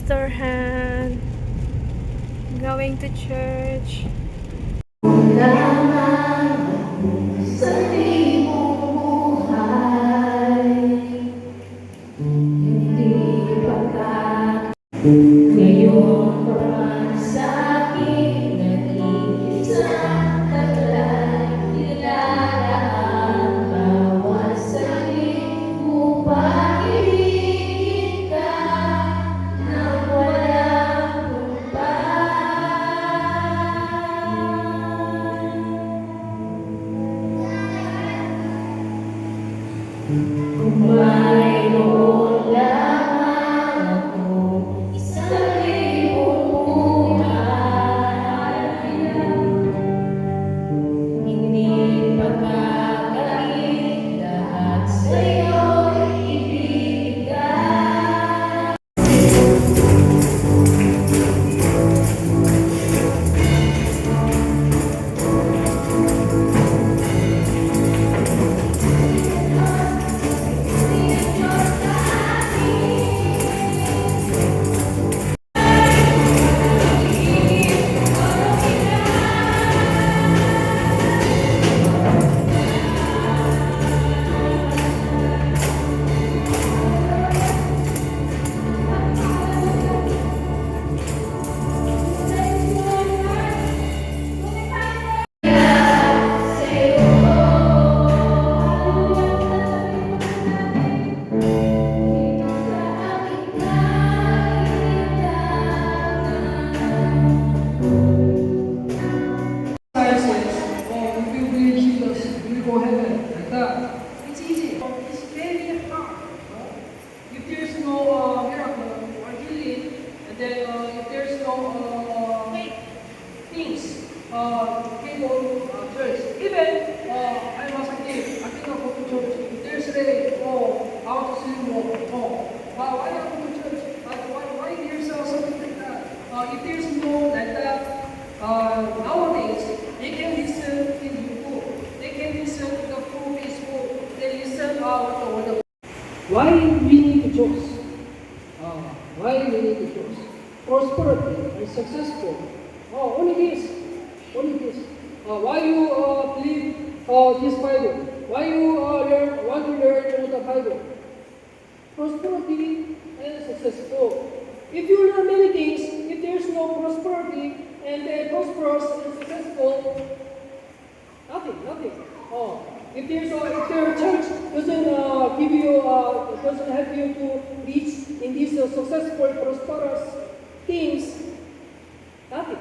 Pastor Han going to church. Sa libong buhay, hindi pagkat ngayon pa man sa akin nag-iisa taglay nilalaan bawat saglit upang ibigin ka nang walang kung mayroon lamang ako isang libong buhay, hindi pagkakain lahat sa'yo'y ibigay. It's easy. It's very hard. If there's no miracle or healing, and then if there's no things, people church. Even I was a kid, I think I go to church. If there's rain, how to swim, why not go to church? Why there's something like that? If there's no like that, nowadays they can listen in YouTube. They can listen to the full Facebook. They listen what the word of why we need to choose? Why we need to choose? Prosperity and successful. Only this. Only this. Why you believe this Bible? Why you want to learn all the Bible? Prosperity and successful. If you learn many things, if there's no prosperity and prosperous and successful, nothing. If their church doesn't give you, doesn't help you to reach in these successful, prosperous things, nothing.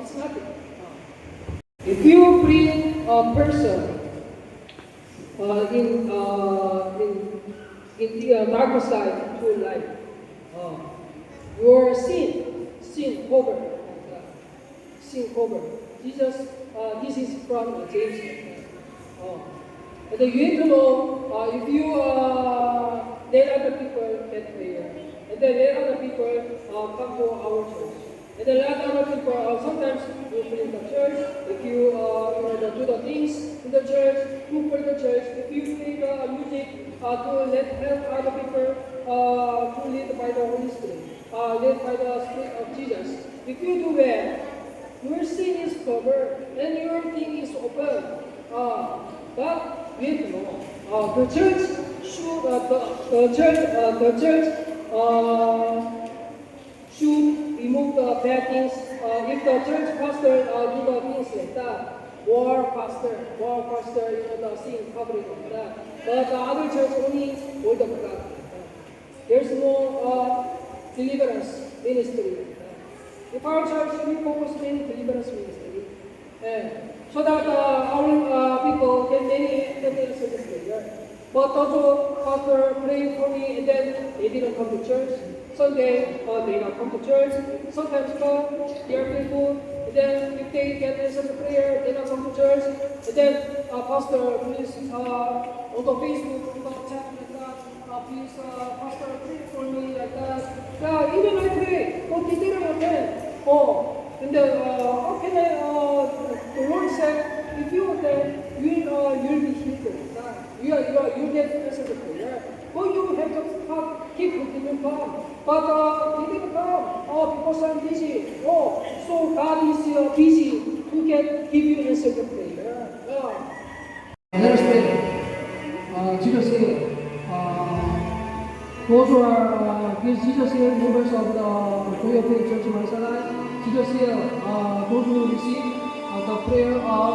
It's nothing. If you bring a person in the darker side to life, your sin cover, sin cover. Jesus, this is from James. And you need to know if you let other people get prayer, and then let other people come to our church, and then let other people sometimes you clean the church. If you do the things in the church, cook for the church. If you play the music to help other people to lead by the Holy Spirit, led by the Spirit of Jesus. If you do well, your sin is covered and your thing is open. But we have to know the church should should remove the bad things. If the church pastor do the things like that, more pastor, the sin covering of that. But the other church only hold of God. There's no deliverance ministry. If our church we focus on deliverance ministry, so that our people get many service prayer. But also pastor praying for me, and then they didn't come to church. Sunday they not come to church. Sometimes come, they are faithful. And then if they get answered prayer, they not come to church. And then pastor please on the Facebook, on the chat like that. Please pastor pray for me like that. Yeah, even I pray, but they didn't attend. And then okay, the Lord said, if you attend, you'll be healed. You get answered prayer. But you have to keep continuing calm. But keeping calm, because I'm busy. So God is busy to give you answer the prayer. Understand? Jesus said, those who are, Jesus said, members of the Joy of Faith Church Mansalai, Jesus said, those who receive the prayer of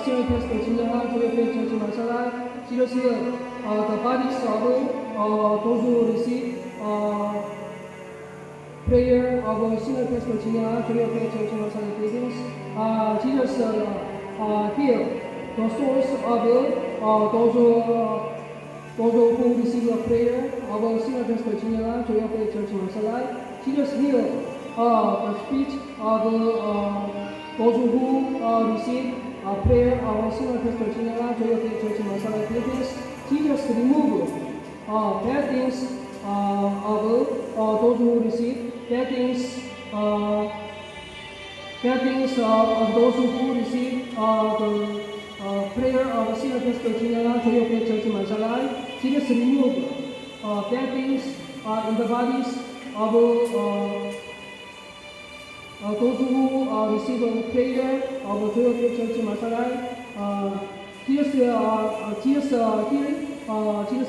Senior Pastor Jinjana, Joy of Faith Church Mansalai, Jesus said, the bodies of those who receive prayer of Senior Pastor Jinjana, Joy of Faith Church Mansalai buildings, Jesus healed the souls of those who receive a prayer of a Senior Pastor Jinjana, Joy of Faith Church Mansalai. Jesus healed the speech of those who receive a prayer of a Senior Pastor Jinjana, Joy of Faith Church Mansalai buildings. Jesus removed bad things of those who receive bad things of those who receive the prayer of Senior Pastor Jinjana, Joy of Faith Church Mansalai. Jesus removed bad things in the bodies of those who receive a prayer of Joy of Faith Church Mansalai. Jesus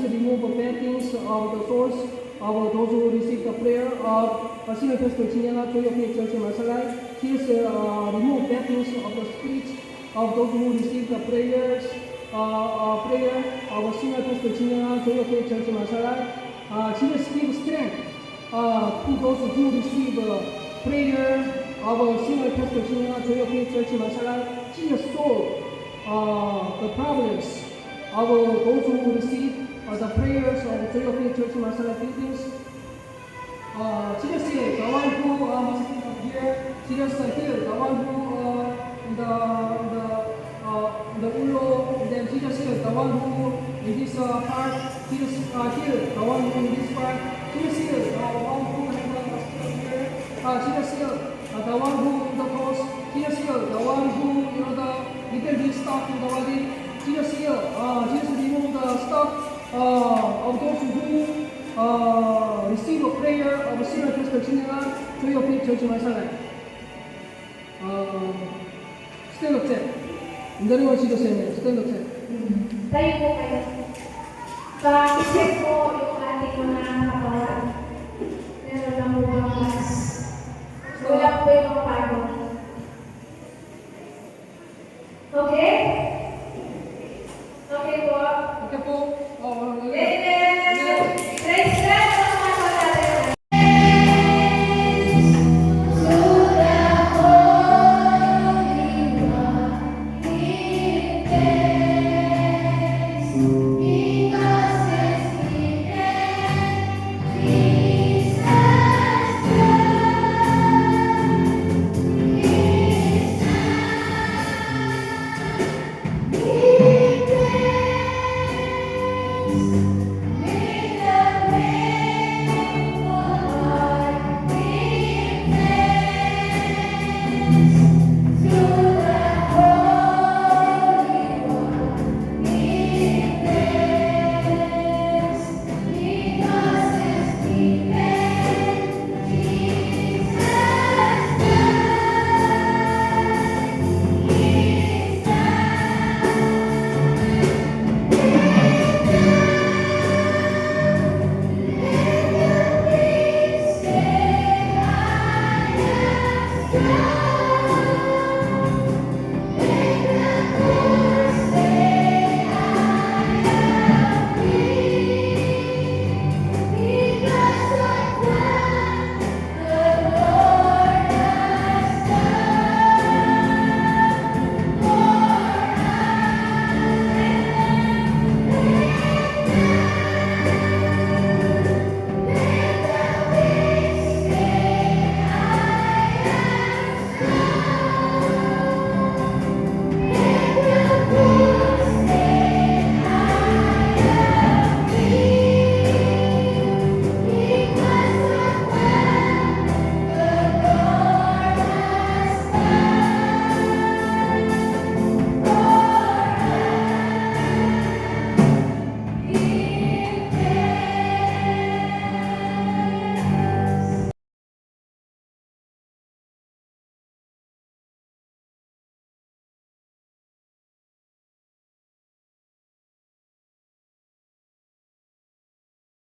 removed bad things of the souls of those who receive the prayer of Senior Pastor Jinjana, Joy of Faith Church Mansalai. Jesus removed bad things of the speech of those who receive the prayer of Senior Pastor Jinjana, Joy of Faith Church Mansalai. Jesus gives strength to those who receive prayer of Senior Pastor Jinjana, Joy of Faith Church Mansalai. Jesus solved the problems of those who receive the prayers of Joy of Faith Church Mansalai buildings. Jesus said, the one who must be here, Jesus healed the one who the Ulo, then Jesus healed the one who in this part, Jesus healed the one who in this part, Jesus healed the one who has here, Jesus healed the one who in the cross, Jesus healed the one who the little bit stuck in the body, Jesus healed, Jesus removed the stuff of those who receive a prayer of Senior Pastor Jinjana, Joy of Faith Church Mansalai. Stand up, check. In the name of Jesus, amen. Stand up, check. Tayo po kayo. Pa-check po yung ating mga katawan. Meron lang mo mga mas. Wala po yung mga pago.